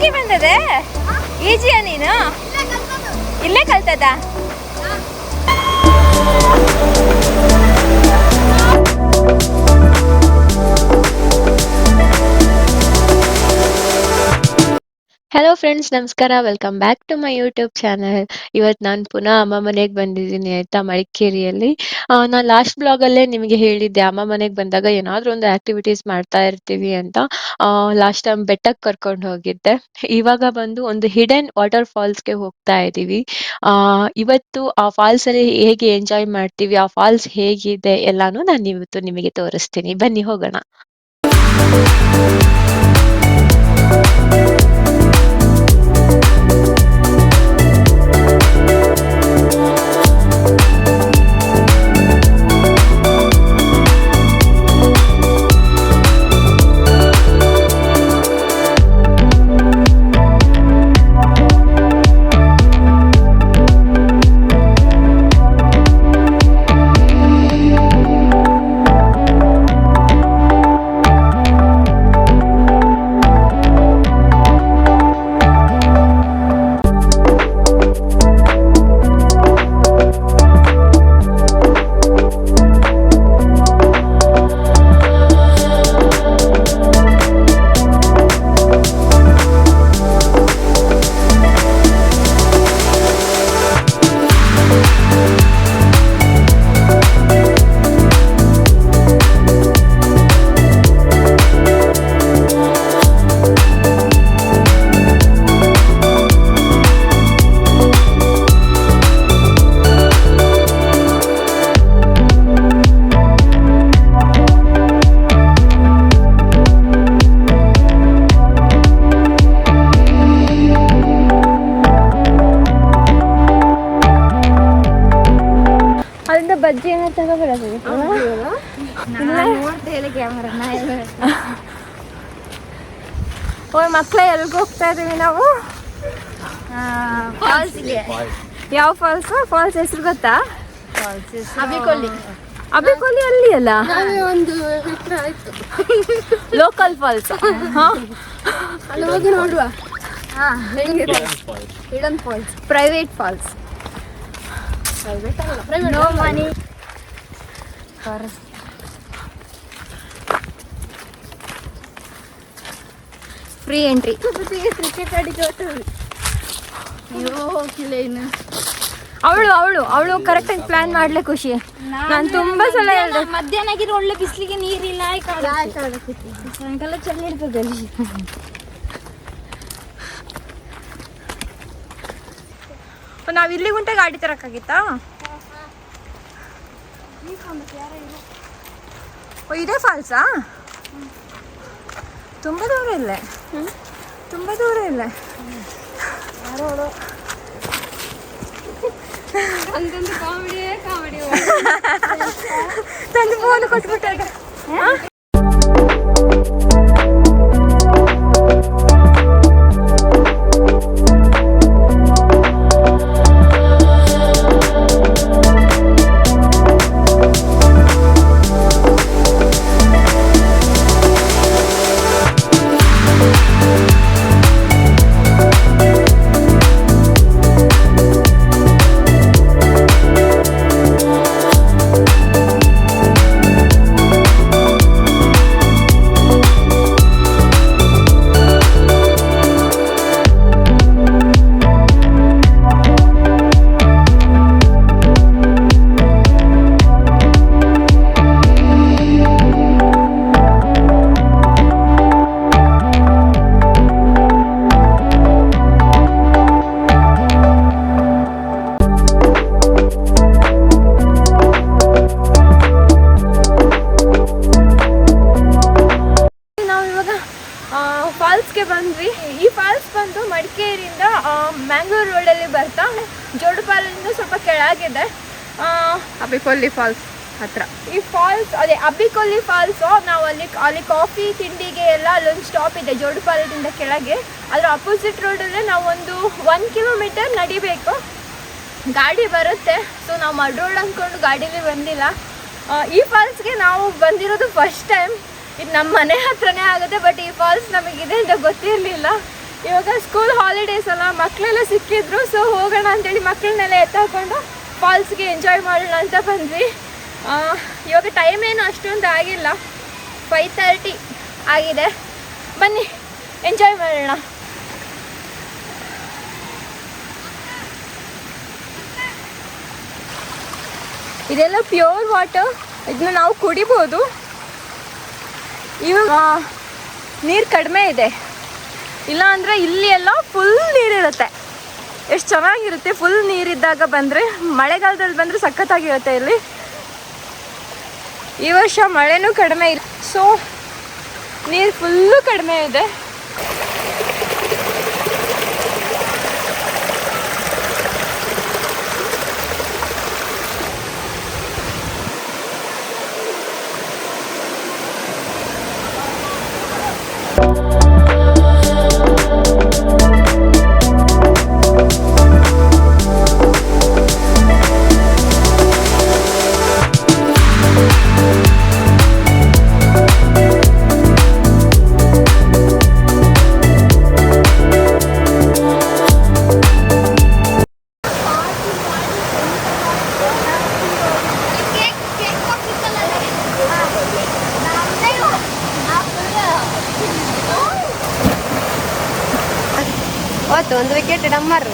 Easy ಬಂದದೆ ಈಜಿಯಾ ನೀನು ಇಲ್ಲೇ ಕಲ್ತದ ಹಲೋ ಫ್ರೆಂಡ್ಸ್, ನಮಸ್ಕಾರ. Welcome back to my YouTube channel. ಇವತ್ತು ನಾನು ಪುನಃ ಅಮ್ಮ ಮನೆಗೆ ಬಂದಿದ್ದೀನಿ ಆಯ್ತಾ, ಮಡಿಕೇರಿಯಲ್ಲಿ. ನಾನು ಲಾಸ್ಟ್ ಬ್ಲಾಗಲ್ಲೇ ನಿಮಗೆ ಹೇಳಿದ್ದೆ, ಅಮ್ಮ ಮನೆಗೆ ಬಂದಾಗ ಏನಾದರೂ ಒಂದು ಆಕ್ಟಿವಿಟೀಸ್ ಮಾಡ್ತಾ ಇರ್ತೀವಿ ಅಂತ. ಲಾಸ್ಟ್ ಟೈಮ್ ಬೆಟ್ಟಕ್ಕೆ ಕರ್ಕೊಂಡು ಹೋಗಿದ್ದೆ. ಇವಾಗ ಬಂದು ಒಂದು ಹಿಡನ್ ವಾಟರ್ ಫಾಲ್ಸ್ಗೆ ಹೋಗ್ತಾ ಇದ್ದೀವಿ. ಇವತ್ತು ಆ ಫಾಲ್ಸ್ ಅಲ್ಲಿ ಹೇಗೆ ಎಂಜಾಯ್ ಮಾಡ್ತೀವಿ, ಆ ಫಾಲ್ಸ್ ಹೇಗಿದೆ ಎಲ್ಲಾನು ನಾನು ಇವತ್ತು ನಿಮಗೆ ತೋರಿಸ್ತೀನಿ. ಬನ್ನಿ ಹೋಗೋಣ. ಬಜ್ಜಿ ಏನಾದ್ರು ತಗೋಬರೋದು ಓ ಮಕ್ಕಳ ಎಲ್ಗೆ ಹೋಗ್ತಾ ಇದೀವಿ ನಾವು ಫಾಲ್ಸ್ಗೆ. ಯಾವ ಫಾಲ್ಸ್? ಫಾಲ್ಸ್ ಹೆಸರು ಗೊತ್ತಾ? ಅಬಿಕೊಲ್ಲಿ. ಅಬಿಕೊಲ್ಲಿ ಅಲ್ಲಿ ಅಲ್ಲ, ಒಂದು ಲೋಕಲ್ ಫಾಲ್ಸ್. ಅಲ್ಲಿ ಹೋಗಿ ನೋಡುವ. Hidden falls, private falls. No money. Free entry. Cricket ಆಡಿಗೆ ಅವಳು ಕರೆಕ್ಟಾಗಿ ಪ್ಲಾನ್ ಮಾಡ್ಲೆ ಖುಷಿ. ನಾನು ತುಂಬಾ ಸಲ ಹೇಳಿದೆ, ಮಧ್ಯಾಹ್ನ ಆಗಿರೋ ಒಳ್ಳೆ ಬಿಸಿಲಿಗೆ ನೀರಿಲ್ಲ, ಸಾಯಂಕಾಲ ಚಳಿ ಇರ್ತದೆ ಅಲ್ಲಿ. ನಾವು ಇಲ್ಲಿ ಗುಂಟೆ ಗಾಡಿ ತರಕ್ಕಾಗಿತ್ತಾ? ಇದೇ ಫಾಲ್ಸಾ? ತುಂಬ ದೂರ ಇಲ್ಲ, ತುಂಬ ದೂರ ಇಲ್ಲ. ತಂದು ಫೋನ್ ಕೊಟ್ಬಿಟ್ಟಾಗ ಫಾಲ್ಸ್ಗೆ ಬಂದ್ವಿ. ಈ ಫಾಲ್ಸ್ ಬಂದು ಮಡಿಕೇರಿಯಿಂದ ಮ್ಯಾಂಗ್ಳೂರ್ ರೋಡಲ್ಲಿ ಬರ್ತಾ ಜೋಡುಪಾಲದಿಂದ ಸ್ವಲ್ಪ ಕೆಳಗಿದೆ, ಅಬ್ಬಿಕೊಲ್ಲಿ ಫಾಲ್ಸ್ ಹತ್ರ. ಈ ಫಾಲ್ಸ್ ಅದೇ ಅಬ್ಬಿಕೊಲ್ಲಿ ಫಾಲ್ಸು. ನಾವು ಅಲ್ಲಿ ಕಾಫಿ ತಿಂಡಿಗೆ ಎಲ್ಲ ಅಲ್ಲೊಂದು ಸ್ಟಾಪ್ ಇದೆ ಜೋಡುಪಾಲದಿಂದ ಕೆಳಗೆ. ಅದರ ಅಪೋಸಿಟ್ ರೋಡಲ್ಲೇ ನಾವು ಒಂದು 1 ಕಿಲೋಮೀಟರ್ ನಡಿಬೇಕು, ಗಾಡಿ ಬರುತ್ತೆ. ಸೊ ನಾವು ಮಡ್ ರೋಡ್ ಅಂದ್ಕೊಂಡು ಗಾಡೀಲಿ ಬಂದಿಲ್ಲ. ಈ ಫಾಲ್ಸ್ಗೆ ನಾವು ಬಂದಿರೋದು ಫಸ್ಟ್ ಟೈಮ್. ಇದು ನಮ್ಮ ಮನೆ ಹತ್ರನೇ ಆಗುತ್ತೆ, ಬಟ್ ಈ ಫಾಲ್ಸ್ ನಮಗಿದೆ ಅಂತ ಗೊತ್ತಿರಲಿಲ್ಲ. ಇವಾಗ ಸ್ಕೂಲ್ ಹಾಲಿಡೇಸ್ ಅಲ್ಲ, ಮಕ್ಕಳೆಲ್ಲ ಸಿಕ್ಕಿದ್ರು. ಸೊ ಹೋಗೋಣ ಅಂತೇಳಿ ಮಕ್ಕಳನ್ನೆಲ್ಲ ಎತ್ತಾಕೊಂಡು ಫಾಲ್ಸ್ಗೆ ಎಂಜಾಯ್ ಮಾಡೋಣ ಅಂತ ಬಂದ್ವಿ. ಇವಾಗ ಟೈಮ್ ಏನು ಅಷ್ಟೊಂದು ಆಗಿಲ್ಲ, 5:30 ಆಗಿದೆ. ಬನ್ನಿ ಎಂಜಾಯ್ ಮಾಡೋಣ. ಇದೆಲ್ಲ ಪ್ಯೂರ್ ವಾಟರ್, ಇದನ್ನ ನಾವು ಕುಡಿಬೋದು. ಇವಾಗ ನೀರು ಕಡಿಮೆ ಇದೆ, ಇಲ್ಲ ಅಂದರೆ ಇಲ್ಲಿ ಎಲ್ಲ ಫುಲ್ ನೀರಿರುತ್ತೆ. ಎಷ್ಟು ಚೆನ್ನಾಗಿರುತ್ತೆ ಫುಲ್ ನೀರಿದ್ದಾಗ ಬಂದರೆ. ಮಳೆಗಾಲದಲ್ಲಿ ಬಂದರೆ ಸಖತ್ತಾಗಿರುತ್ತೆ ಇಲ್ಲಿ. ಈ ವರ್ಷ ಮಳೆನೂ ಕಡಿಮೆ ಇಲ್ಲ, ಸೊ ನೀರು ಫುಲ್ಲು ಕಡಿಮೆ ಇದೆ. ಒಂದು ವಿಕೆಟ್ ಡಮ್ಮರ್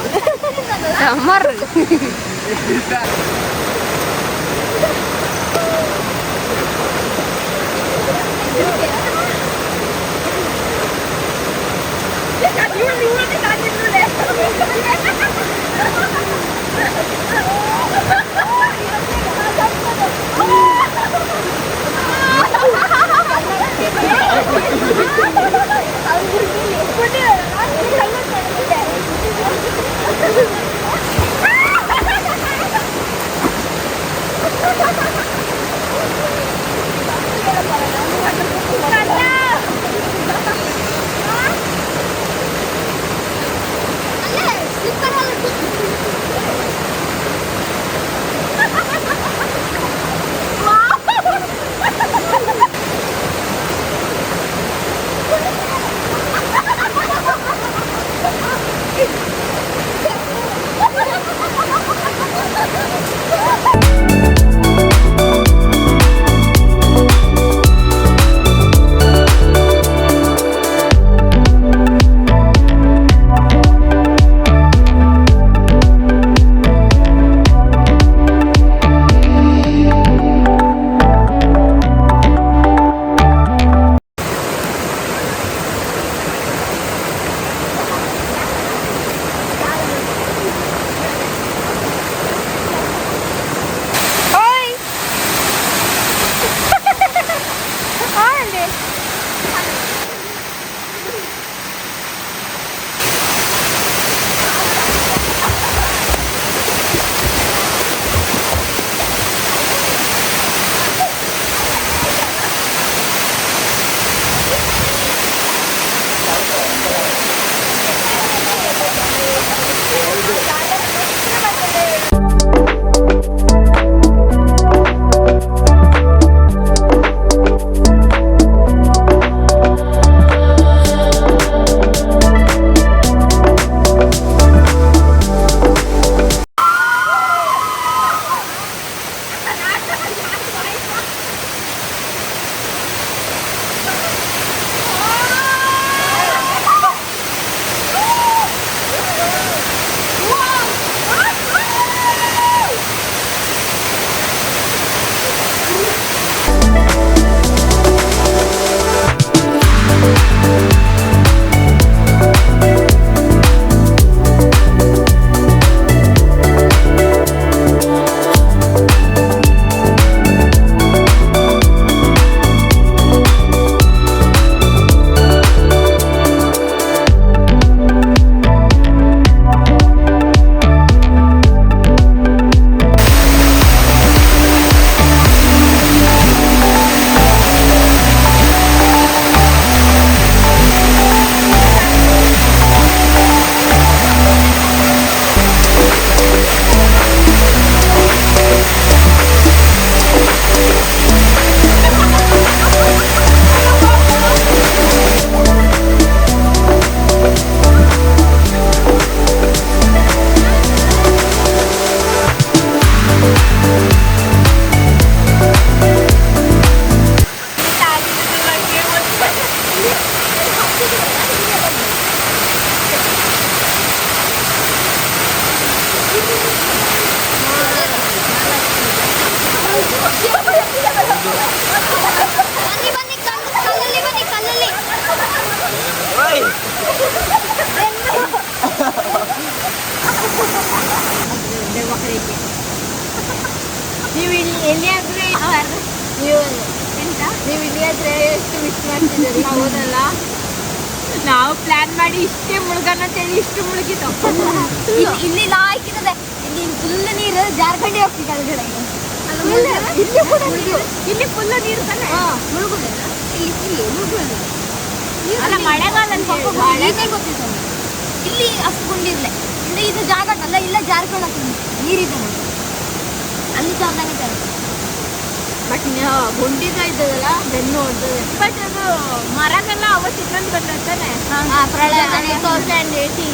ಮಿಸ್ ಮಾಡ್ತಿದ್ರಲ್ಲ ಹೌದಲ್ಲ. ನಾವು ಪ್ಲಾನ್ ಮಾಡಿ ಇಷ್ಟೇ ಮುಳುಗೋಣ ಅಂತೇಳಿ ಇಷ್ಟು ಮುಳುಗಿದ್ದು. ಇಲ್ಲಿ ಲಾಯ್ಕಿದೆ, ಇಲ್ಲಿ ಫುಲ್ ನೀರು ಜಾರ್ಖಂಡಿ ಹೋಗ್ತಿ ಕೆಳಗಡೆ. ಇಲ್ಲಿ ಫುಲ್ ನೀರು ತಾನೆ. ಮುಳುಗುದಿಲ್ಲ ಇಲ್ಲಿ ಮುಳುಗುದಿಲ್ಲ. ಅಲ್ಲ ಮಳೆಗಾಲ ಗೊತ್ತಿತ್ತು ಇಲ್ಲಿ ಅಷ್ಟು ಗುಂಡಿರ್ಲೆ ಅಂದ್ರೆ ಇದು ಜಾಗ ಅಲ್ಲ, ಇಲ್ಲ ಜಾರ್ಖಂಡ್ ಆಗ್ತದೆ ನೀರಿದೆ ನೋಡಿ. ಅಲ್ಲಿ ಜಾಗದಾಗೆ ಬಟ್ ಗುಂಡಿದ ಇದ್ದದಲ್ಲ ಬೆನ್ನು ಹೊಡ್ದದೆ. ಬಟ್ ಅದು ಮರಗೆಲ್ಲ ಅವತ್ತು ಇನ್ನೊಂದು ಬಂದಿರ್ತಾನೆ ಪ್ರಳಯ 2018.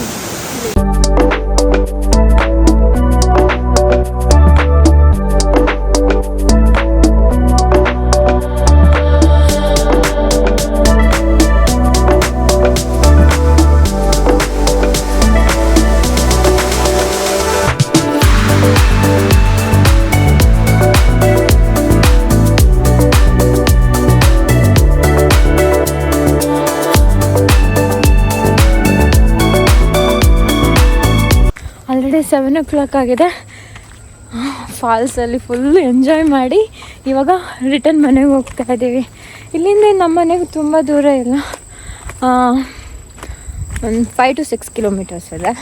ಆಲ್ರೆಡಿ 7 o'clock ಆಗಿದೆ. ಫಾಲ್ಸಲ್ಲಿ ಫುಲ್ ಎಂಜಾಯ್ ಮಾಡಿ ಇವಾಗ ರಿಟರ್ನ್ ಮನೆಗೆ ಹೋಗ್ತಾ ಇದ್ದೀವಿ. ಇಲ್ಲಿಂದ ನಮ್ಮ ಮನೆಗೆ ತುಂಬ ದೂರ ಇಲ್ಲ, ಒಂದು 5 to 6 kilometers ಇದೆ.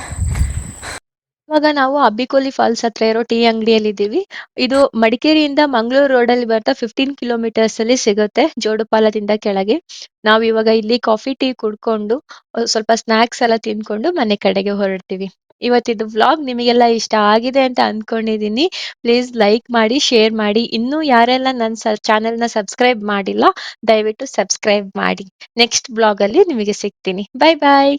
ಇವಾಗ ನಾವು ಅಬ್ಬಿಕೋಲಿ ಫಾಲ್ಸ್ ಹತ್ರ ಇರೋ ಟೀ ಅಂಗಡಿಯಲ್ಲಿ ಇದ್ದೀವಿ. ಇದು ಮಡಿಕೇರಿಯಿಂದ ಮಂಗಳೂರು ರೋಡಲ್ಲಿ ಬರ್ತಾ 15 kilometers ಅಲ್ಲಿ ಸಿಗುತ್ತೆ, ಜೋಡುಪಾಲದಿಂದ ಕೆಳಗೆ. ನಾವು ಇವಾಗ ಇಲ್ಲಿ ಕಾಫಿ ಟೀ ಕುಡ್ಕೊಂಡು ಸ್ವಲ್ಪ ಸ್ನಾಕ್ಸ್ ಎಲ್ಲ ತಿನ್ಕೊಂಡು ಮನೆ ಕಡೆಗೆ ಹೊರಡ್ತೀವಿ. ಇವತ್ತಿದು ವ್ಲಾಗ್ ನಿಮಗೆಲ್ಲ ಇಷ್ಟ ಆಗಿದೆ ಅಂತ ಅಂದ್ಕೊಂಡಿದ್ದೀನಿ. ಪ್ಲೀಸ್ ಲೈಕ್ ಮಾಡಿ, ಶೇರ್ ಮಾಡಿ. ಇನ್ನೂ ಯಾರೆಲ್ಲ ನನ್ನ ಚಾನೆಲ್ನ ಸಬ್ಸ್ಕ್ರೈಬ್ ಮಾಡಿಲ್ಲ ದಯವಿಟ್ಟು ಸಬ್ಸ್ಕ್ರೈಬ್ ಮಾಡಿ. ನೆಕ್ಸ್ಟ್ ಬ್ಲಾಗ್ ಅಲ್ಲಿ ನಿಮಗೆ ಸಿಗ್ತೀನಿ. ಬಾಯ್ ಬಾಯ್.